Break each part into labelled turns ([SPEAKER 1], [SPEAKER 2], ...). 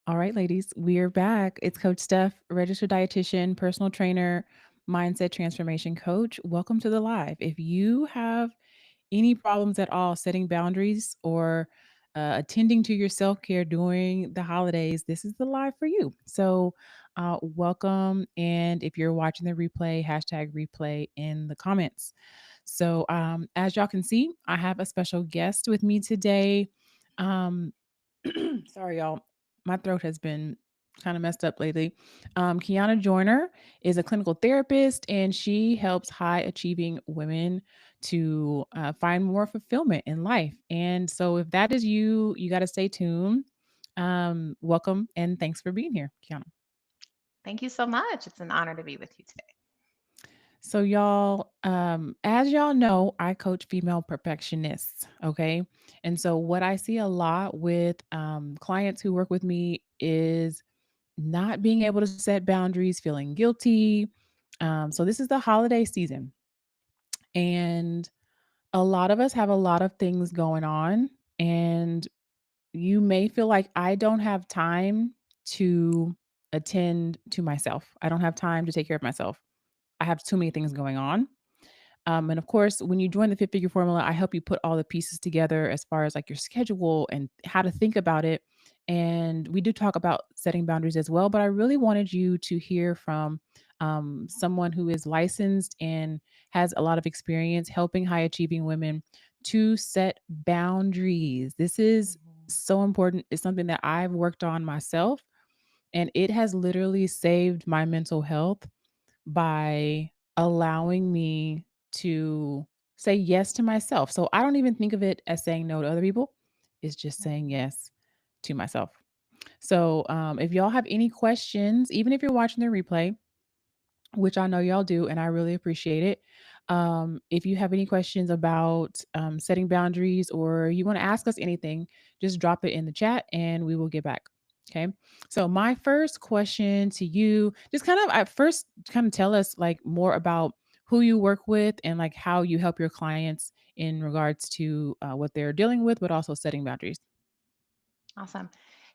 [SPEAKER 1] All right, ladies, we're back. It's Coach Steph, registered dietitian, personal trainer, mindset transformation coach. Welcome to the live. If you have any problems at all setting boundaries or attending to your self care during the holidays, this is the live for you. So, welcome. And if you're watching the replay, hashtag replay in the comments. So, as y'all can see, I have a special guest with me today. Um, Sorry, y'all. My throat has been kind of messed up lately. Kiana Joyner is a clinical therapist and she helps high achieving women to find more fulfillment in life. And so, if that is you, you got to stay tuned. Welcome and thanks for being here, Kiana.
[SPEAKER 2] Thank you so much. It's an honor to be with you today.
[SPEAKER 1] So, y'all, as y'all know, I coach female perfectionists. Okay. And so, what I see a lot with clients who work with me is not being able to set boundaries, feeling guilty. So this is the holiday season, and a lot of us have a lot of things going on, and you may feel like I don't have time to attend to myself. I don't have time to take care of myself. I have too many things going on. And of course, when you join the Fit Figure Formula, I help you put all the pieces together as far as like your schedule and how to think about it. And we do talk about setting boundaries as well. But I really wanted you to hear from someone who is licensed and has a lot of experience helping high achieving women to set boundaries. This is
[SPEAKER 2] Mhm.
[SPEAKER 1] so important. It's something that I've worked on myself, and it has literally saved my mental health by allowing me to say yes to myself. So I don't even think of it as saying no to other people. It's just saying
[SPEAKER 2] Mhm.
[SPEAKER 1] yes to myself. So if y'all have any questions, even if you're watching the replay, which I know y'all do, and I really appreciate it. If you have any questions about setting boundaries or you want to ask us anything, just drop it in the chat and we will get back. Okay. So, my first question to you, just kind of at first, kind of tell us like more about who you work with and like how you help your clients in regards to what they're dealing with, but also setting boundaries.
[SPEAKER 2] Awesome.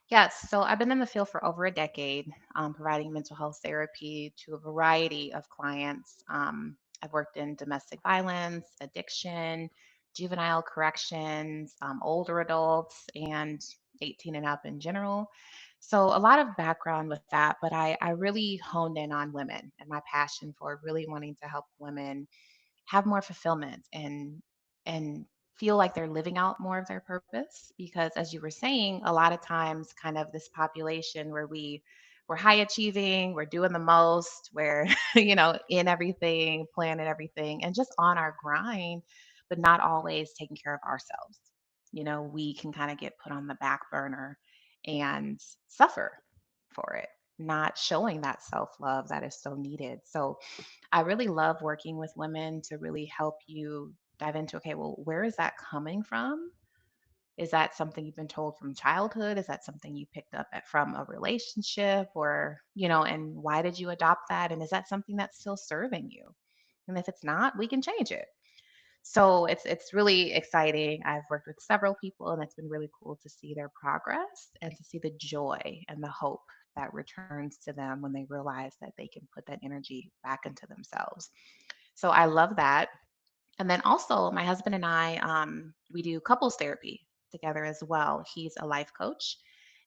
[SPEAKER 2] Yes. So I've been in the field for over a decade, providing mental health therapy to a variety of clients. I've worked in domestic violence, addiction, juvenile corrections, older adults, and 18 and up in general. So a lot of background with that, but I really honed in on women and my passion for really wanting to help women have more fulfillment and feel like they're living out more of their purpose, because as you were saying, a lot of times kind of this population where we're high achieving, we're doing the most, we're in everything, planning everything, and just on our grind, but not always taking care of ourselves. We can kind of get put on the back burner and suffer for it, not showing that self-love that is so needed. So I really love working with women to really help you dive into, okay, well, where is that coming from? Is that something you've been told from childhood? Is that something you picked up from a relationship, and why did you adopt that? And is that something that's still serving you? And if it's not, we can change it. So it's really exciting. I've worked with several people and it's been really cool to see their progress and to see the joy and the hope that returns to them when they realize that they can put that energy back into themselves. So I love that. And then also, my husband and I, we do couples therapy together as well. He's a life coach,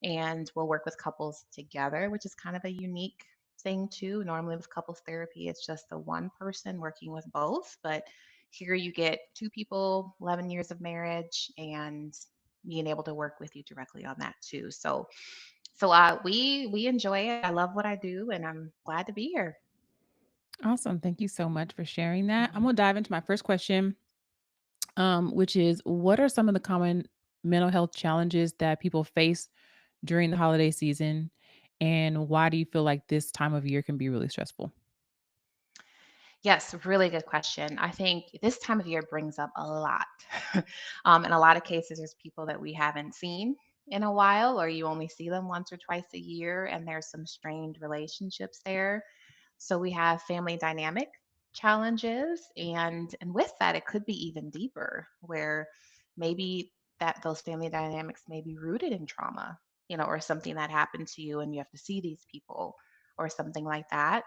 [SPEAKER 2] and we'll work with couples together, which is kind of a unique thing too. Normally, with couples therapy, it's just the one person working with both, but here you get two people, 11 years of marriage, and being able to work with you directly on that too. So we enjoy it. I love what I do, and I'm glad to be here.
[SPEAKER 1] Awesome. Thank you so much for sharing that. I'm
[SPEAKER 2] Mhm.
[SPEAKER 1] going to dive into my first question, which is what are some of the common mental health challenges that people face during the holiday season? And why do you feel like this time of year can be really stressful?
[SPEAKER 2] Yes, really good question. I think this time of year brings up a lot. In a lot of cases, there's people that we haven't seen in a while, or you only see them once or twice a year, and there's some strained relationships there. So we have family dynamic challenges, and with that, it could be even deeper, where maybe those family dynamics may be rooted in trauma. or something that happened to you and you have to see these people or something like that.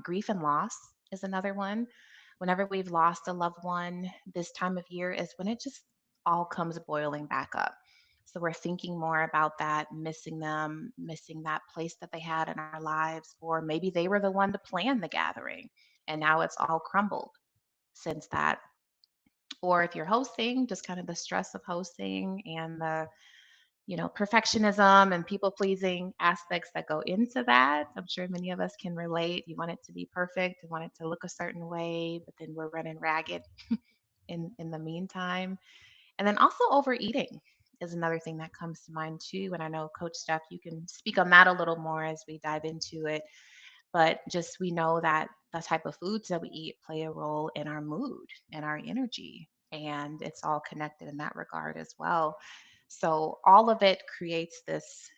[SPEAKER 2] Grief and loss is another one. Whenever we've lost a loved one, this time of year is when it just all comes boiling back up. So we're thinking more about that, missing them, missing that place that they had in our lives, or maybe they were the one to plan the gathering and now it's all crumbled since that. Or if you're hosting, just kind of the stress of hosting and the perfectionism and people pleasing aspects that go into that. I'm sure many of us can relate. You want it to be perfect, you want it to look a certain way, but then we're running ragged in the meantime. And then also overeating is another thing that comes to mind too. And I know Coach Steph, you can speak on that a little more as we dive into it. But just we know that the type of foods that we eat play a role in our mood and our energy. And it's all connected in that regard as well. So all of it creates this,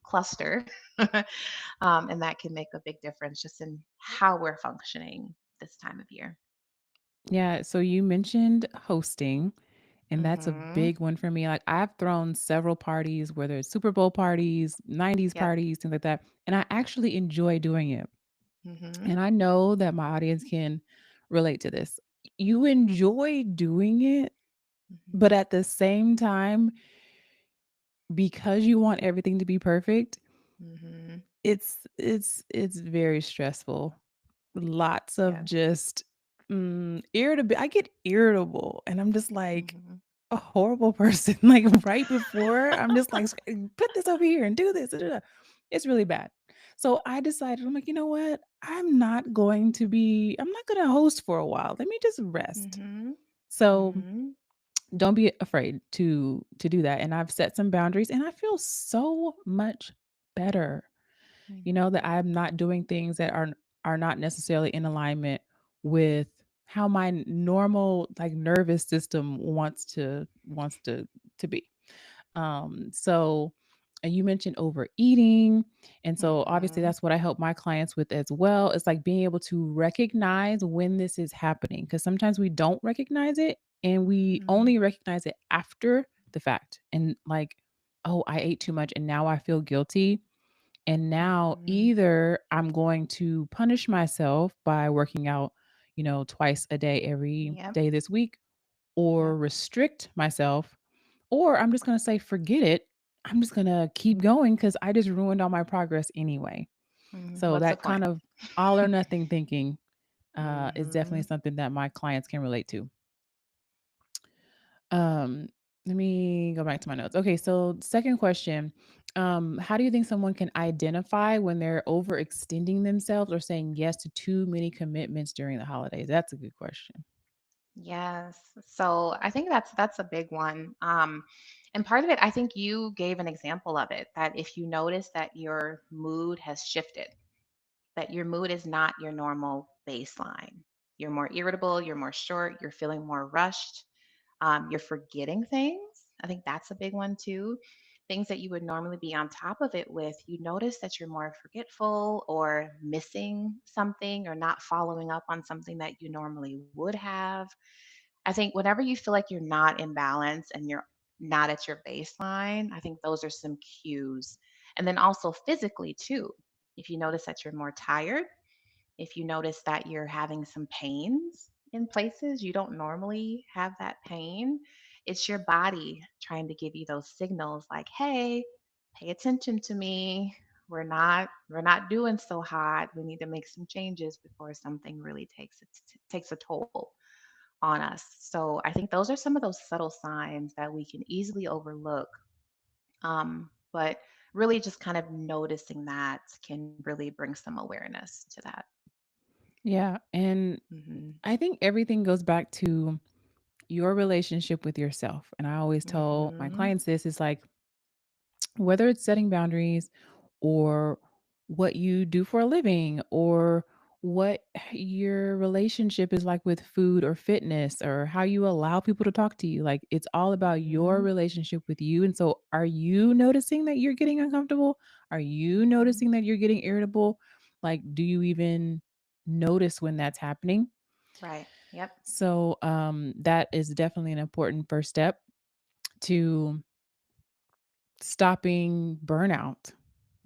[SPEAKER 2] cluster. And that can make a big difference just in how we're functioning this time of year.
[SPEAKER 1] Yeah, so you mentioned hosting, and that's a
[SPEAKER 2] Hmm.
[SPEAKER 1] big one for me. Like, I've thrown several parties, whether it's Super Bowl parties, 90s
[SPEAKER 2] Yep.
[SPEAKER 1] parties, things like that, and I actually enjoy doing it.
[SPEAKER 2] Hmm.
[SPEAKER 1] And I know that my audience can relate to this. You enjoy doing it, but
[SPEAKER 2] Hmm.
[SPEAKER 1] at the same time, because you want everything to be perfect,
[SPEAKER 2] Hmm.
[SPEAKER 1] it's very stressful. Lots of
[SPEAKER 2] Yes.
[SPEAKER 1] just, irritable. I get irritable, and I'm just like
[SPEAKER 2] Hmm.
[SPEAKER 1] a horrible person, like, right before, I'm just like, "Put this over here and do this, da, da, da." It's really bad. So I decided, I'm like, "You know what? I'm not gonna host for a while. Let me just rest."
[SPEAKER 2] Hmm.
[SPEAKER 1] So,
[SPEAKER 2] Hmm.
[SPEAKER 1] don't be afraid to do that, and I've set some boundaries, and I feel so much better. That
[SPEAKER 2] Hmm.
[SPEAKER 1] I'm not doing things that are not necessarily in alignment with how my normal, like, nervous system wants to be. So and you mentioned overeating. And so obviously
[SPEAKER 2] Hmm.
[SPEAKER 1] that's what I help my clients with as well. It's like being able to recognize when this is happening. Because sometimes we don't recognize it and we
[SPEAKER 2] Hmm.
[SPEAKER 1] only recognize it after the fact. And like, oh, I ate too much and now I feel guilty. And now
[SPEAKER 2] Hmm.
[SPEAKER 1] either I'm going to punish myself by working out, twice a day, every
[SPEAKER 2] Yep.
[SPEAKER 1] day this week,
[SPEAKER 2] Yep.
[SPEAKER 1] or restrict myself, or I'm just gonna say, "Forget it. I'm just gonna keep
[SPEAKER 2] Mhm.
[SPEAKER 1] going because I just ruined all my progress anyway."
[SPEAKER 2] Mhm.
[SPEAKER 1] So
[SPEAKER 2] What's the
[SPEAKER 1] that
[SPEAKER 2] point?
[SPEAKER 1] kind of all or nothing thinking, is definitely
[SPEAKER 2] Mhm.
[SPEAKER 1] something that my clients can relate to. Um, Let me go back to my notes. Okay, so second question. How do you think someone can identify when they're overextending themselves or saying yes to too many commitments during the holidays? That's a good question.
[SPEAKER 2] Yes. So I think that's a big one. And part of it, I think you gave an example of it, that if you notice that your mood has shifted, that your mood is not your normal baseline. You're more irritable, you're more short, you're feeling more rushed, you're forgetting things. I think that's a big one too. Things that you would normally be on top of it with, you notice that you're more forgetful or missing something or not following up on something that you normally would have. I think whenever you feel like you're not in balance and you're not at your baseline, I think those are some cues. And then also physically too. If you notice that you're more tired, if you notice that you're having some pains in places you don't normally have that pain, it's your body trying to give you those signals like, "Hey, pay attention to me. We're not doing so hot. We need to make some changes before something really takes a toll on us." So I think those are some of those subtle signs that we can easily overlook. But really just kind of noticing that can really bring some awareness to that.
[SPEAKER 1] Yeah, and
[SPEAKER 2] Mhm.
[SPEAKER 1] I think everything goes back to your relationship with yourself. And I always tell my
[SPEAKER 2] Mhm.
[SPEAKER 1] clients this is like, whether it's setting boundaries or what you do for a living or what your relationship is like with food or fitness or how you allow people to talk to you, like, it's all about your
[SPEAKER 2] Mhm.
[SPEAKER 1] relationship with you. And so are you noticing that you're getting uncomfortable? Are you
[SPEAKER 2] Mhm.
[SPEAKER 1] noticing that you're getting irritable? Like, do you even notice when that's happening?
[SPEAKER 2] Right. Yep.
[SPEAKER 1] So that is definitely an important first step to stopping burnout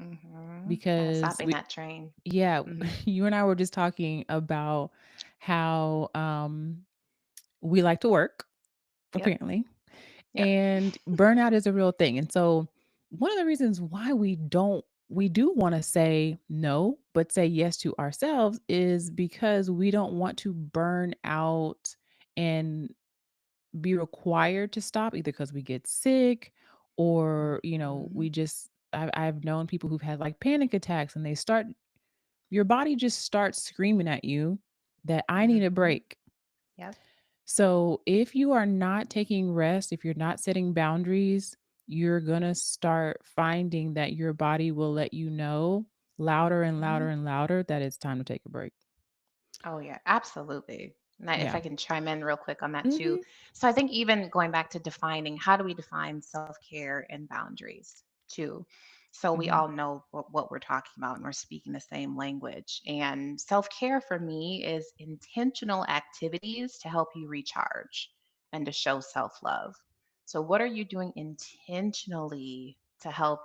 [SPEAKER 2] Yeah,
[SPEAKER 1] because
[SPEAKER 2] stopping that train.
[SPEAKER 1] yeah,
[SPEAKER 2] Mhm.
[SPEAKER 1] you and I were just talking about how we like to work,
[SPEAKER 2] Yep,
[SPEAKER 1] apparently,
[SPEAKER 2] yep.
[SPEAKER 1] and burnout is a real thing. And so one of the reasons why we do want to say no, but say yes to ourselves is because we don't want to burn out and be required to stop either because we get sick or, we
[SPEAKER 2] Mhm.
[SPEAKER 1] just I've known people who've had like panic attacks and they start your body just starts screaming at you that I need a
[SPEAKER 2] Mhm.
[SPEAKER 1] break.
[SPEAKER 2] Yep.
[SPEAKER 1] So if you are not taking rest, if you're not setting boundaries, you're going to start finding that your body will let you know louder and louder
[SPEAKER 2] Mhm.
[SPEAKER 1] and louder that it's time to take a break.
[SPEAKER 2] Oh, yeah, absolutely. And if
[SPEAKER 1] Yeah.
[SPEAKER 2] I can chime in real quick on that too.
[SPEAKER 1] Mhm.
[SPEAKER 2] So I think even going back to defining, how do we define self-care and boundaries too? So we
[SPEAKER 1] Mhm.
[SPEAKER 2] all know what we're talking about and we're speaking the same language. And self-care for me is intentional activities to help you recharge and to show self-love. So what are you doing intentionally to help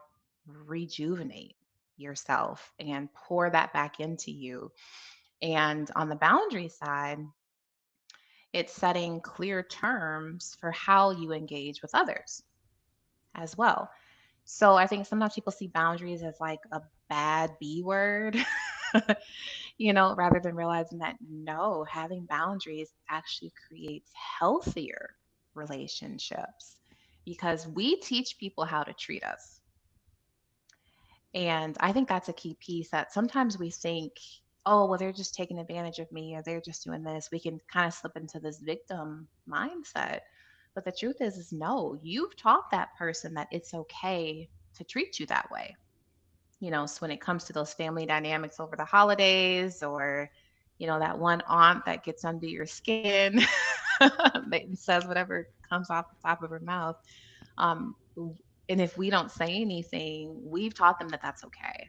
[SPEAKER 2] rejuvenate yourself and pour that back into you? And on the boundary side, it's setting clear terms for how you engage with others as well. So I think sometimes people see boundaries as like a bad B word, rather than realizing that no, having boundaries actually creates healthier relationships because we teach people how to treat us. And I think that's a key piece that sometimes we think, oh, well, they're just taking advantage of me or they're just doing this. We can kind of slip into this victim mindset. But the truth is no, you've taught that person that it's okay to treat you that way. So when it comes to those family dynamics over the holidays or, that one aunt that gets under your skin and says whatever comes off the top of her mouth. And if we don't say anything, we've taught them that that's okay.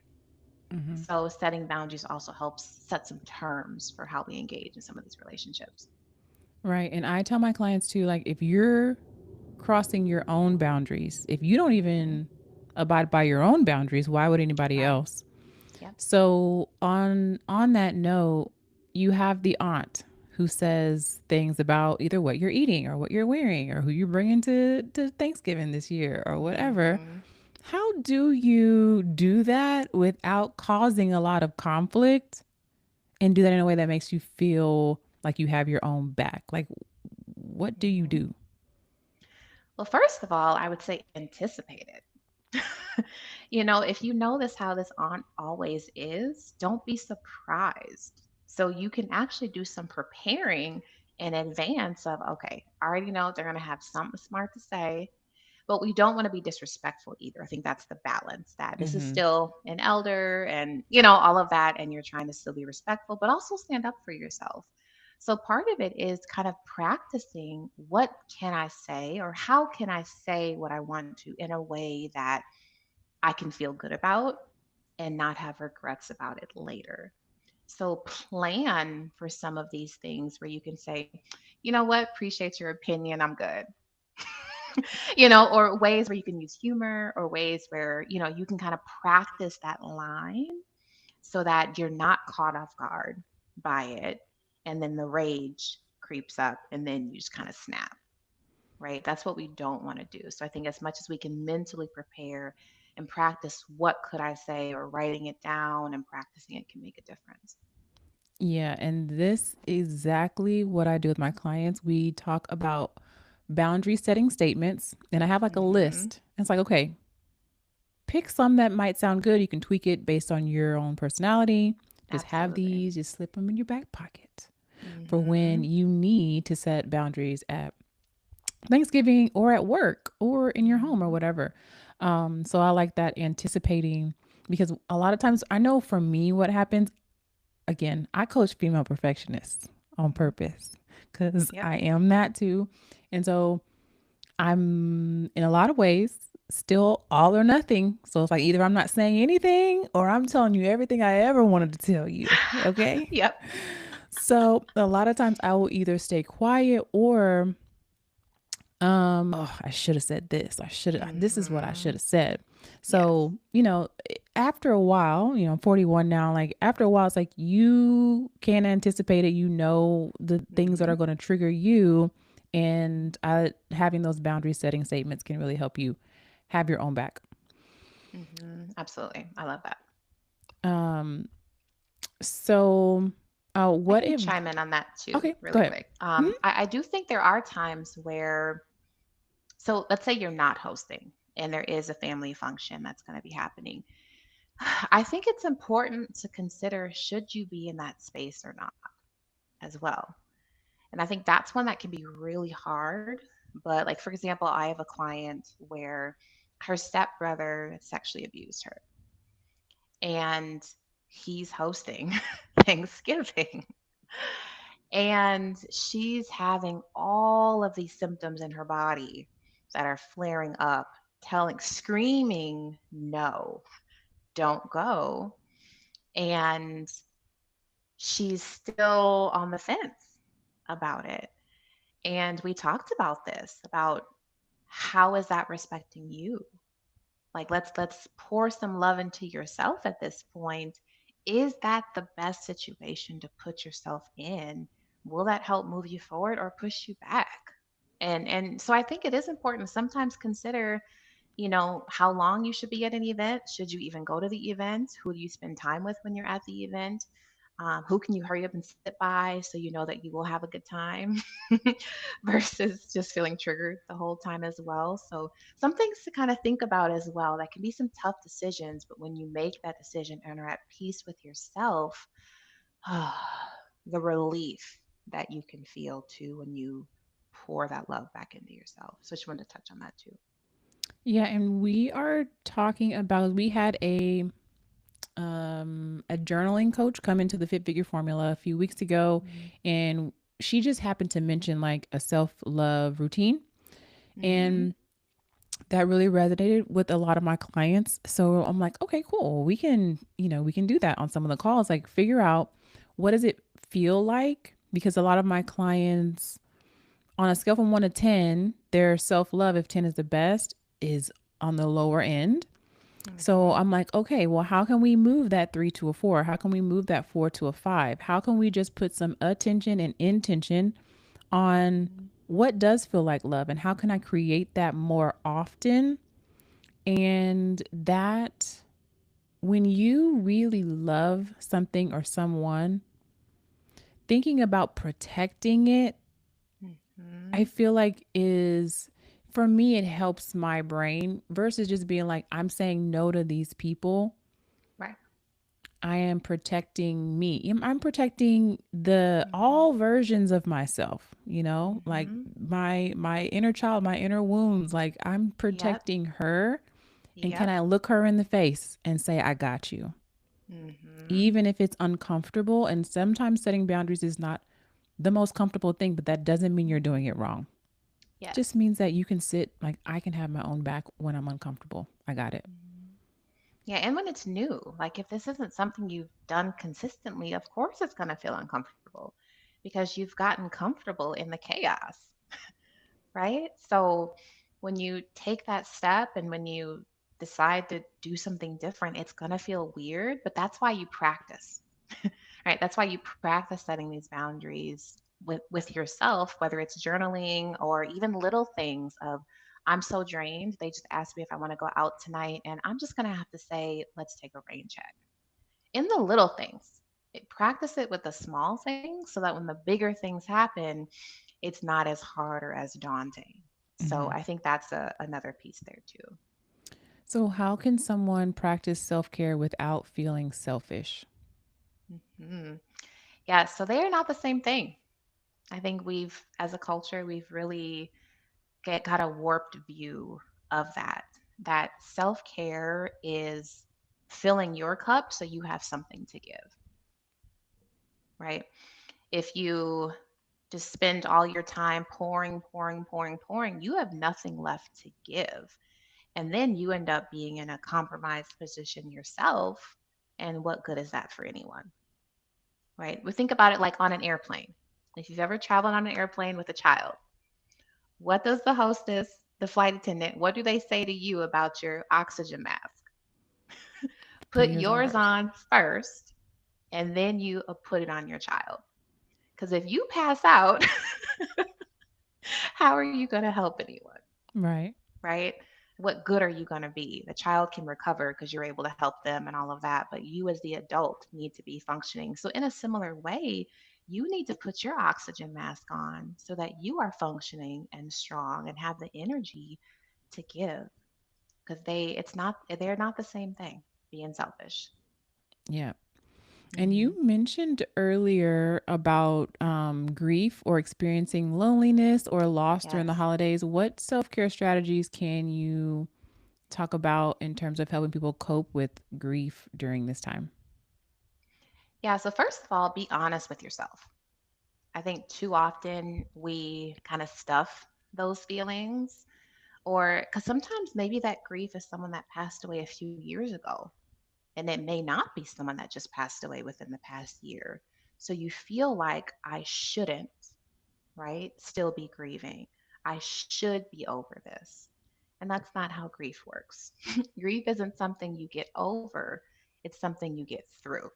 [SPEAKER 1] Mhm.
[SPEAKER 2] So setting boundaries also helps set some terms for how we engage in some of these relationships.
[SPEAKER 1] Right. And I tell my clients too, like, if you're crossing your own boundaries, if you don't
[SPEAKER 2] Hmm.
[SPEAKER 1] even abide by your own boundaries, why would anybody
[SPEAKER 2] Right.
[SPEAKER 1] else?
[SPEAKER 2] Yep.
[SPEAKER 1] So on that note, you have the aunt who says things about either what you're eating or what you're wearing or who you're bringing to Thanksgiving this year or whatever.
[SPEAKER 2] Hmm.
[SPEAKER 1] How do you do that without causing a lot of conflict and do that in a way that makes you feel like you have your own back? Like, what do you
[SPEAKER 2] Hmm.
[SPEAKER 1] do?
[SPEAKER 2] Well, first of all, I would say anticipate it. If you know this how this aunt always is, don't be surprised. So you can actually do some preparing in advance of, okay, I already know they're going to have something smart to say. But we don't want to be disrespectful either. I think that's the balance that this is
[SPEAKER 1] Mhm.
[SPEAKER 2] still an elder and, all of that. And you're trying to still be respectful, but also stand up for yourself. So part of it is kind of practicing what can I say or how can I say what I want to in a way that I can feel good about and not have regrets about it later. So plan for some of these things where you can say, you know what, appreciate your opinion, I'm good. Or ways where you can use humor or ways where, you can kind of practice that line so that you're not caught off guard by it. And then the rage creeps up and then you just kind of snap, right? That's what we don't want to do. So I think as much as we can mentally prepare and practice what could I say or writing it down and practicing it can make a difference.
[SPEAKER 1] Yeah, and this is exactly what I do with my clients. We talk about boundary setting statements, and I have like a
[SPEAKER 2] Hmm.
[SPEAKER 1] list. It's like, okay, pick some that might sound good. You can tweak it based on your own personality. Just have
[SPEAKER 2] Absolutely.
[SPEAKER 1] these, just slip them in your back pocket for when
[SPEAKER 2] Hmm.
[SPEAKER 1] you need to set boundaries at Thanksgiving or at work or in your home or
[SPEAKER 2] Hmm.
[SPEAKER 1] whatever. So I like that anticipating because a lot of times I know for me what happens again, I coach female perfectionists on
[SPEAKER 2] Hmm.
[SPEAKER 1] purpose because
[SPEAKER 2] Yep.
[SPEAKER 1] I am that too. And so I'm in a lot of ways still all or nothing. So it's like either I'm not saying anything or I'm telling you everything I ever wanted to tell you. Okay.
[SPEAKER 2] Yep.
[SPEAKER 1] So a lot of times I will either stay quiet or Oh, I should have said this. I should have, this is what I should
[SPEAKER 2] Mhm.
[SPEAKER 1] have said.
[SPEAKER 2] Yes.
[SPEAKER 1] So, after a while, I'm 41 now, like after a while, it's like you can anticipate it, the things that
[SPEAKER 2] Mhm.
[SPEAKER 1] are going to trigger you. And having those boundary setting statements can really help you have your own back.
[SPEAKER 2] Mhm. Absolutely. I love that.
[SPEAKER 1] Um, so,
[SPEAKER 2] I
[SPEAKER 1] what
[SPEAKER 2] can
[SPEAKER 1] if,
[SPEAKER 2] chime in on that too,
[SPEAKER 1] okay, go
[SPEAKER 2] really
[SPEAKER 1] ahead.
[SPEAKER 2] quick.
[SPEAKER 1] Mhm.
[SPEAKER 2] I do think there are times where, so let's say you're not hosting and there is a family function that's going to be happening. I think it's important to consider, should you be in that space or not as well. And I think that's one that can be really hard. But, like, for example, I have a client where her stepbrother sexually abused her and he's hosting Thanksgiving. And she's having all of these symptoms in her body that are flaring up, screaming, no, don't go. And she's still on the fence about it. And we talked about this, about how is that respecting you? Like, let's pour some love into yourself at this point. Is that the best situation to put yourself in? Will that help move you forward or push you back? And so I think it is important to sometimes consider, how long you should be at an event. Should you even go to the event? Who do you spend time with when you're at the event? Who can you hurry up and sit by so you know that you will have a good time versus just feeling triggered the whole time as well. So, some things to kind of think about as well. That can be some tough decisions, but when you make that decision and are at peace with yourself, the relief that you can feel too when you pour that love back into yourself. So, I just wanted to touch on that too.
[SPEAKER 1] Yeah, and we are talking about, we had a journaling coach come into the Fit Figure Formula a few weeks ago, and she just happened to mention like a self love routine,
[SPEAKER 2] Mm-hmm.
[SPEAKER 1] and that really resonated with a lot of my clients. So I'm like, okay, cool. We can do that on some of the calls, like figure out what does it feel like, because a lot of my clients, on a scale from 1 to 10, their self love, if 10 is the best, is on the lower end. So
[SPEAKER 2] Mm-hmm.
[SPEAKER 1] I'm like, okay, well, how can we move that 3 to a 4? How can we move that 4 to a 5? How can we just put some attention and intention on
[SPEAKER 2] Mm-hmm.
[SPEAKER 1] what does feel like love, and how can I create that more often? And that, when you really love something or someone, thinking about protecting it, I
[SPEAKER 2] Mm-hmm.
[SPEAKER 1] feel like is, for me, it helps my brain versus just being like, I'm saying no to these people.
[SPEAKER 2] Right.
[SPEAKER 1] I am protecting me. I'm protecting the
[SPEAKER 2] Mm-hmm.
[SPEAKER 1] all versions of myself, like
[SPEAKER 2] Mm-hmm.
[SPEAKER 1] my inner child, my inner wounds, like I'm
[SPEAKER 2] Yep.
[SPEAKER 1] protecting her. And can
[SPEAKER 2] Yep.
[SPEAKER 1] I look her in the face and say I got you?
[SPEAKER 2] Mm-hmm.
[SPEAKER 1] Even if it's uncomfortable, and sometimes setting boundaries is not the most comfortable thing, but that doesn't mean you're doing it wrong. It just
[SPEAKER 2] Yes.
[SPEAKER 1] means that you can sit, like I can have my own back when I'm uncomfortable. I got it.
[SPEAKER 2] Mhm. Yeah, and when it's new, like if this isn't something you've done consistently, of course it's going to feel uncomfortable because you've gotten comfortable in the chaos, right? So when you take that step and when you decide to do something different, it's going to feel weird, but that's why you practice. Right? That's why you practice setting these boundaries with yourself, whether it's journaling or even little things of, I'm so drained. They just asked me if I want to go out tonight, and I'm just gonna have to say, let's take a rain check. In the little things, practice it with the small things so that when the bigger things happen, it's not as hard or as daunting. So
[SPEAKER 1] Mhm.
[SPEAKER 2] I think that's another piece there too.
[SPEAKER 1] So, how can someone practice self care without feeling selfish?
[SPEAKER 2] Mhm. Yeah, so they are not the same thing. I think as a culture, we've really got a warped view of that self-care is filling your cup so you have something to give, right? If you just spend all your time pouring, pouring, pouring, pouring, you have nothing left to give, and then you end up being in a compromised position yourself, and what good is that for anyone? Right? We think about it like on an airplane. If you've ever traveled on an airplane with a child, What does the hostess, the flight attendant, what do they say to you about your oxygen mask?
[SPEAKER 1] Put
[SPEAKER 2] Put
[SPEAKER 1] yours on
[SPEAKER 2] yours
[SPEAKER 1] first.
[SPEAKER 2] on first, and then you put it on your child. Because if you pass out, how are you going to help anyone?
[SPEAKER 1] Right.
[SPEAKER 2] Right? What good are you going to be? The child can recover because you're able to help them and all of that, but you as the adult need to be functioning. So, in a similar way, you need to put your oxygen mask on so that you are functioning and strong and have the energy to give because they're not the same thing being selfish.
[SPEAKER 1] Yeah. And
[SPEAKER 2] Hmm.
[SPEAKER 1] you mentioned earlier about grief or experiencing loneliness or loss during the
[SPEAKER 2] Yes.
[SPEAKER 1] holidays. What self care strategies can you talk about in terms of helping people cope with grief during this time?
[SPEAKER 2] Yeah. So, first of all, be honest with yourself. I think too often we kind of stuff those feelings, or because sometimes maybe that grief is someone that passed away a few years ago, and it may not be someone that just passed away within the past year. So you feel like I shouldn't, right? Still be grieving. I should be over this. And that's not how grief works. Grief isn't something you get over, it's something you get through.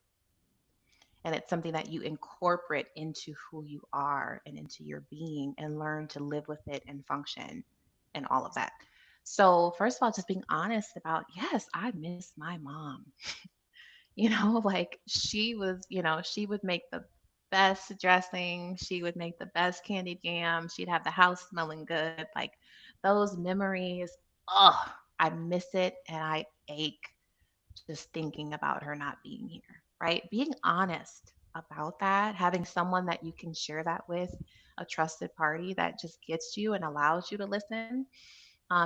[SPEAKER 2] And it's something that you incorporate into who you are and into your being and learn to live with it and function and all of that. So, first of all, just being honest about, yes, I miss my mom. Like she would make the best dressing, she would make the best candied yam, she'd have the house smelling good. Like those memories, oh, I miss it and I ache just thinking about her not being here, right? Being honest about that, having someone that you can share that with, a trusted party that just gets you and allows you to listen.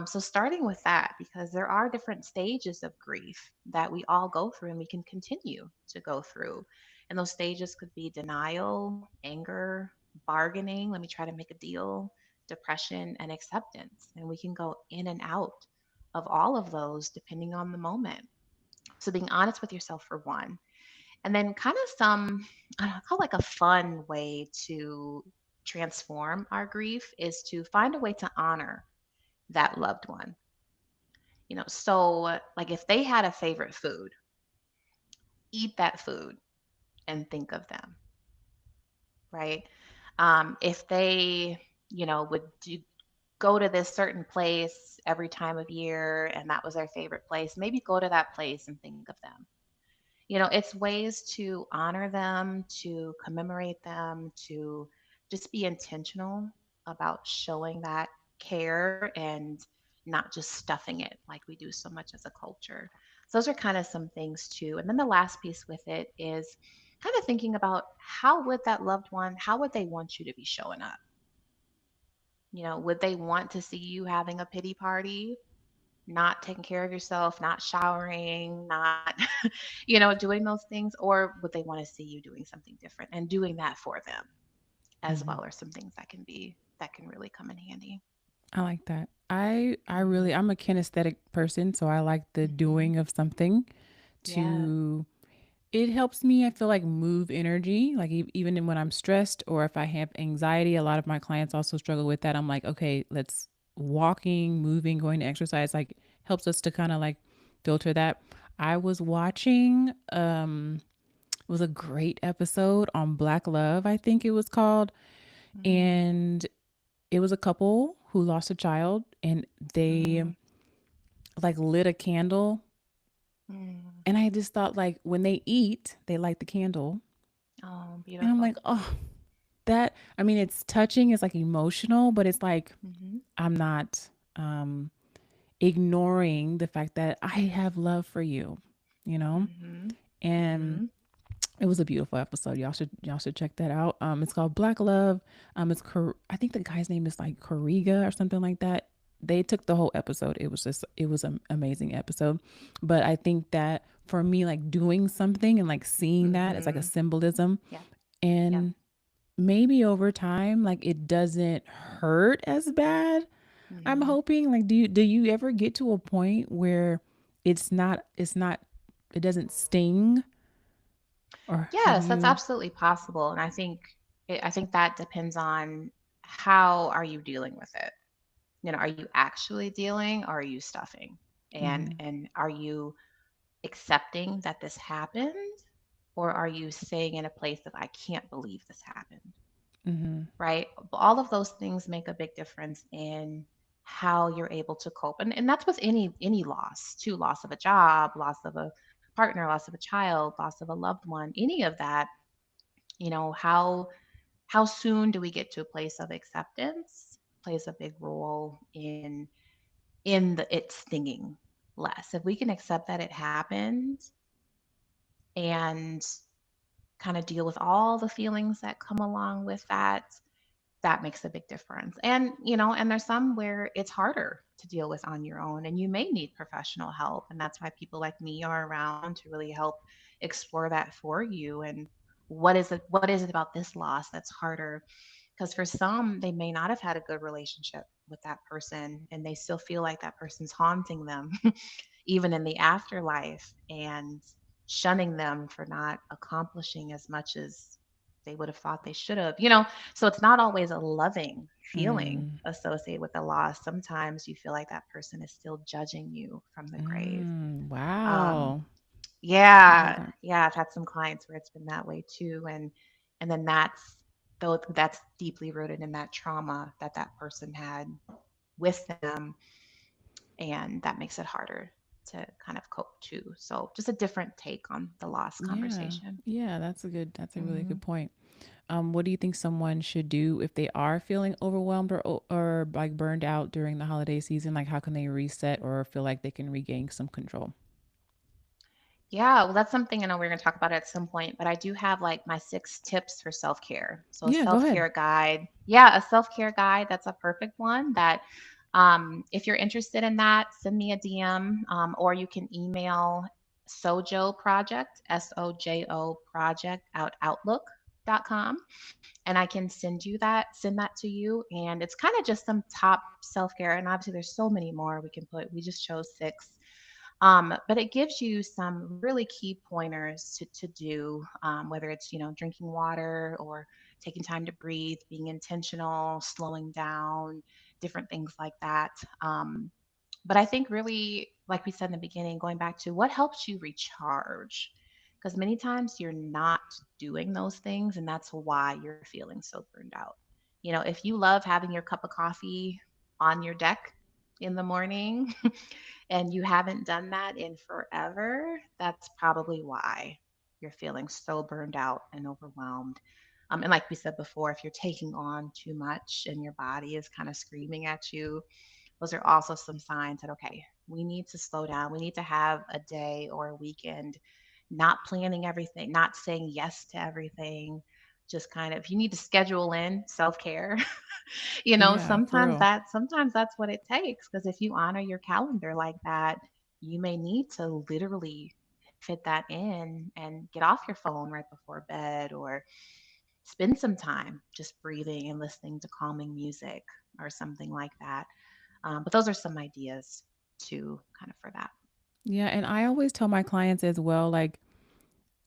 [SPEAKER 2] So, starting with that, because there are different stages of grief that we all go through and we can continue to go through. And those stages could be denial, anger, bargaining. Let me try to make a deal, depression, and acceptance. And we can go in and out of all of those depending on the moment. So being honest with yourself for one, and then kind of I don't know, call it like a fun way to transform our grief is to find a way to honor that loved one. So like if they had a favorite food, eat that food and think of them, right? If they, would go to this certain place every time of year and that was their favorite place, maybe go to that place and think of them. It's ways to honor them, to commemorate them, to just be intentional about showing that care and not just stuffing it like we do so much as a culture. So those are kind of some things too. And then the last piece with it is kind of thinking about how would that loved one, how would they want you to be showing up? Would they want to see you having a pity party, not taking care of yourself, not showering, not, doing those things? Or would they want to see you doing something different and doing that for them as
[SPEAKER 1] Hmm.
[SPEAKER 2] well are some things that can really come in handy.
[SPEAKER 1] I like that. I
[SPEAKER 2] Hmm.
[SPEAKER 1] really I'm a kinesthetic person, so I like the
[SPEAKER 2] Hmm.
[SPEAKER 1] doing of something
[SPEAKER 2] Yeah.
[SPEAKER 1] to it helps me I feel like move energy like even when I'm stressed or if I have anxiety. A lot of my clients also struggle with that. I'm like, okay, let's walking, moving, going to exercise like helps us to kind of like filter that. I was watching it was a great episode on Black Love, I think it was called,
[SPEAKER 2] Mm-hmm.
[SPEAKER 1] and it was a couple who lost a child and they
[SPEAKER 2] Mm-hmm.
[SPEAKER 1] like lit a candle.
[SPEAKER 2] Mm.
[SPEAKER 1] And I just thought like when they eat, they light the candle.
[SPEAKER 2] Oh,
[SPEAKER 1] And I'm like,
[SPEAKER 2] beautiful.
[SPEAKER 1] oh, that I mean it's touching, it's like emotional, but it's like
[SPEAKER 2] Hmm.
[SPEAKER 1] I'm not um ignoring the fact that I have love for you, you know?
[SPEAKER 2] Hmm.
[SPEAKER 1] And
[SPEAKER 2] Hmm.
[SPEAKER 1] it was a beautiful episode. Y'all should check that out. It's called Black Love. I think the guy's name is like Kariga or something like that. They took the whole episode. It was an amazing episode. But I think that for me, like doing something and like seeing that as like a
[SPEAKER 2] Hmm.
[SPEAKER 1] symbolism,
[SPEAKER 2] Yep. Yep.
[SPEAKER 1] and maybe over time, like it doesn't hurt as bad. I'm
[SPEAKER 2] Hmm.
[SPEAKER 1] hoping. Like, do you ever get to a point where it's not it doesn't sting, or have
[SPEAKER 2] Yes, that's
[SPEAKER 1] you?
[SPEAKER 2] absolutely possible, and I think that depends on how are you dealing with it. Are you actually dealing or are you stuffing?
[SPEAKER 1] Mhm.
[SPEAKER 2] And are you accepting that this happened, or are you staying in a place of I can't believe this happened?
[SPEAKER 1] Mhm.
[SPEAKER 2] Right? All of those things make a big difference in how you're able to cope. And that's with any loss, too, loss of a job, loss of a partner, loss of a child, loss of a loved one, any of that, how soon do we get to a place of acceptance plays a big role in the it stinging less. If we can accept that it happened and kind of deal with all the feelings that come along with that, that makes a big difference. And there's some where it's harder to deal with on your own and you may need professional help. And that's why people like me are around to really help explore that for you. And what is it about this loss that's harder? Because for some, they may not have had a good relationship with that person and they still feel like that person's haunting them, even in the afterlife, and shunning them for not accomplishing as much as they would have thought they should have. So it's not always a loving feeling
[SPEAKER 1] Mm.
[SPEAKER 2] associated with the loss. Sometimes you feel like that person is still judging you from the grave.
[SPEAKER 1] Mm.
[SPEAKER 2] Um,
[SPEAKER 1] Wow. I love
[SPEAKER 2] yeah,
[SPEAKER 1] that.
[SPEAKER 2] yeah, I've had some clients where it's been that way too, and then that's deeply rooted in that trauma that that person had with them, and that makes it harder to kind of cope too. So just a different take on the loss
[SPEAKER 1] Yeah.
[SPEAKER 2] conversation.
[SPEAKER 1] Yeah, that's a really
[SPEAKER 2] Hmm.
[SPEAKER 1] good point. What do you think someone should do if they are feeling overwhelmed or like burned out during the holiday season? Like, how can they reset or feel like they can regain some control?
[SPEAKER 2] Yeah, well, that's something I know we're going to talk about at some point, but I do have like my 6 tips for self care. So, a
[SPEAKER 1] Yeah, go
[SPEAKER 2] self
[SPEAKER 1] ahead.
[SPEAKER 2] care guide. Yeah, a self care guide. That's a perfect one. If you're interested in that, send me a DM, or you can email Sojo Project, SOJO Project, outlook.com, and I can send that to you. And it's kind of just some top self care. And obviously, there's so many more we can put. We just chose 6, but it gives you some really key pointers to do, whether it's, drinking water or taking time to breathe, being intentional, slowing down, different things like that. But I think really, like we said in the beginning, going back to what helps you recharge. Because many times you're not doing those things, and that's why you're feeling so burned out. If you love having your cup of coffee on your deck in the morning, and you haven't done that in forever, that's probably why you're feeling so burned out and overwhelmed. And like we said before, if you're taking on too much and your body is kind of screaming at you, those are also some signs that, okay, we need to slow down. We need to have a day or a weekend, not planning everything, not saying yes to everything. Just kind of, you need to schedule in self care.
[SPEAKER 1] Yeah, for
[SPEAKER 2] Sometimes
[SPEAKER 1] real.
[SPEAKER 2] that's what it takes, because if you honor your calendar like that, you may need to literally fit that in and get off your phone right before bed, or spend some time just breathing and listening to calming music or something like that. But those are some ideas too, kind of for that.
[SPEAKER 1] Yeah, and I always tell my clients as well, like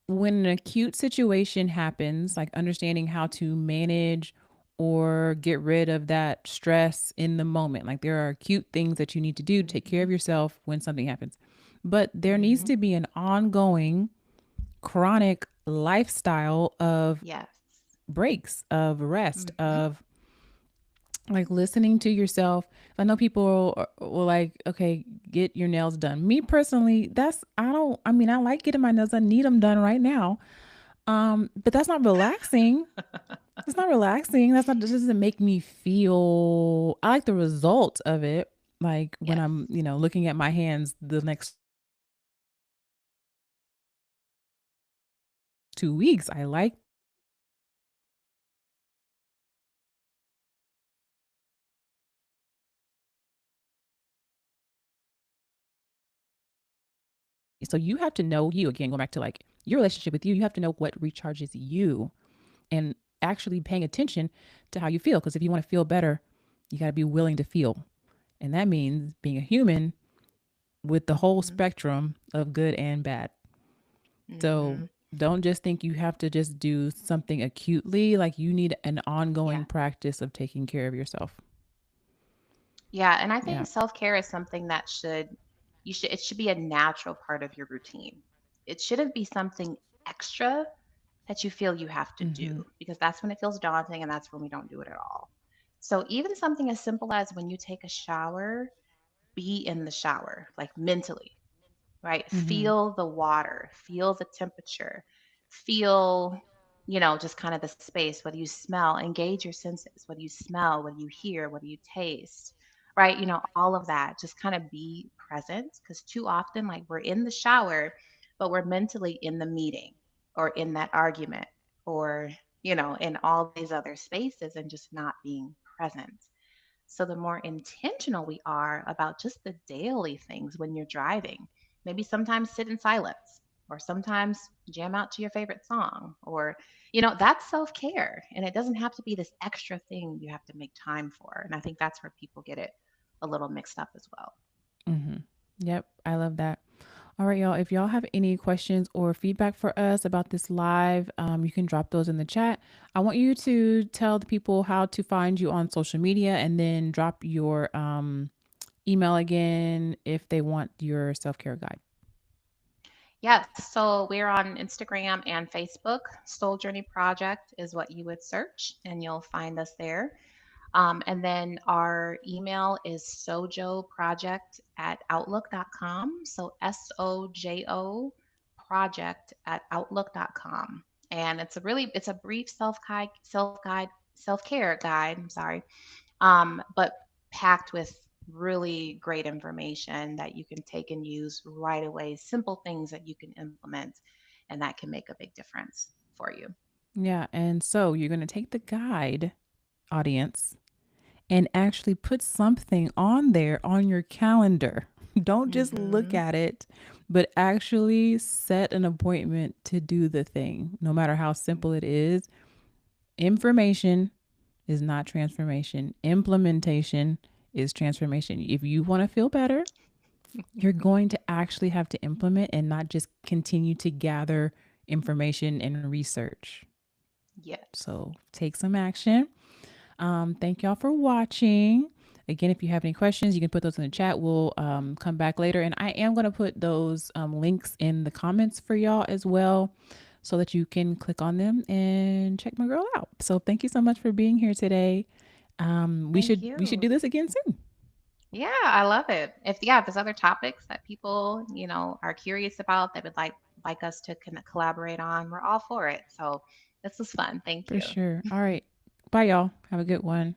[SPEAKER 1] when an acute situation happens, like understanding how to manage or get rid of that stress in the moment. Like there are acute things that you need to do to take care
[SPEAKER 2] Hmm.
[SPEAKER 1] of yourself when something happens. But there needs
[SPEAKER 2] Hmm.
[SPEAKER 1] to be an ongoing chronic lifestyle of
[SPEAKER 2] Yes.
[SPEAKER 1] breaks, of rest,
[SPEAKER 2] Hmm.
[SPEAKER 1] of like listening to yourself. I know people will like, okay, get your nails done. Me personally, I mean, I like getting my nails done, need them done right now. But that's not relaxing. It's not relaxing. That doesn't make me feel, I like the result of it. Like when
[SPEAKER 2] Yes.
[SPEAKER 1] I'm, looking at my hands the next 2 weeks, I like. So you have to know you again, going back to like your relationship with you, you have to know what recharges you and actually paying attention to how you feel. Because if you want to feel better, you got to be willing to feel. And that means being a human with the whole
[SPEAKER 2] Hmm.
[SPEAKER 1] spectrum of good and bad. So
[SPEAKER 2] Hmm.
[SPEAKER 1] don't just think you have to just do something acutely. Like you need an ongoing
[SPEAKER 2] Yeah.
[SPEAKER 1] practice of taking care of yourself.
[SPEAKER 2] Yeah, and I
[SPEAKER 1] Yeah.
[SPEAKER 2] think self-care is something that it should be a natural part of your routine. It shouldn't be something extra that you feel you have to do,
[SPEAKER 1] Mhm.
[SPEAKER 2] because that's when it feels daunting and that's when we don't do it at all. So even something as simple as when you take a shower, be in the shower, like mentally, right?
[SPEAKER 1] Mhm.
[SPEAKER 2] Feel the water, feel the temperature, feel, just kind of the space. What do you smell? Engage your senses. What do you smell? What do you hear? What do you taste? Right? All of that. Just kind of be present, because too often, like, we're in the shower, but we're mentally in the meeting or in that argument or, in all these other spaces and just not being present. So the more intentional we are about just the daily things when you're driving, maybe sometimes sit in silence or sometimes jam out to your favorite song, or, that's self care. And it doesn't have to be this extra thing you have to make time for. And I think that's where people get it a little mixed up as well.
[SPEAKER 1] Mhm. Yep, I love that. All right, y'all. If y'all have any questions or feedback for us about this live, you can drop those in the chat. I want you to tell the people how to find you on social media and then drop your email again if they want your self care guide.
[SPEAKER 2] Yes. So we're on Instagram and Facebook. Soul Journey Project is what you would search, and you'll find us there. And then our email is sojoproject@outlook.com. So SOJO project at outlook.com. And it's a brief self-care guide, I'm sorry, but packed with really great information that you can take and use right away, simple things that you can implement, and that can make a big difference for you.
[SPEAKER 1] Yeah. And so you're going to take the guide, audience, and actually put something on there on your calendar. Don't just look
[SPEAKER 2] Hmm.
[SPEAKER 1] at it, but actually set an appointment to do the thing, no matter how simple it is. Information is not transformation, implementation is transformation. If you want to feel better, you're going to actually have to implement and not just continue to gather information and research.
[SPEAKER 2] Yes.
[SPEAKER 1] So take some action. Thank y'all for watching. Again, if you have any questions, you can put those in the chat. We'll come back later. And I am going to put those links in the comments for y'all as well so that you can click on them and check my girl out. So thank you so much for being here today. We
[SPEAKER 2] Thank
[SPEAKER 1] should do
[SPEAKER 2] you.
[SPEAKER 1] this again soon.
[SPEAKER 2] Yeah, I love it. If there's other topics that people, are curious about, that would like us to collaborate on, we're all for it. So this was fun. Thank
[SPEAKER 1] For
[SPEAKER 2] you.
[SPEAKER 1] sure. All right. Bye, y'all. Have a good one.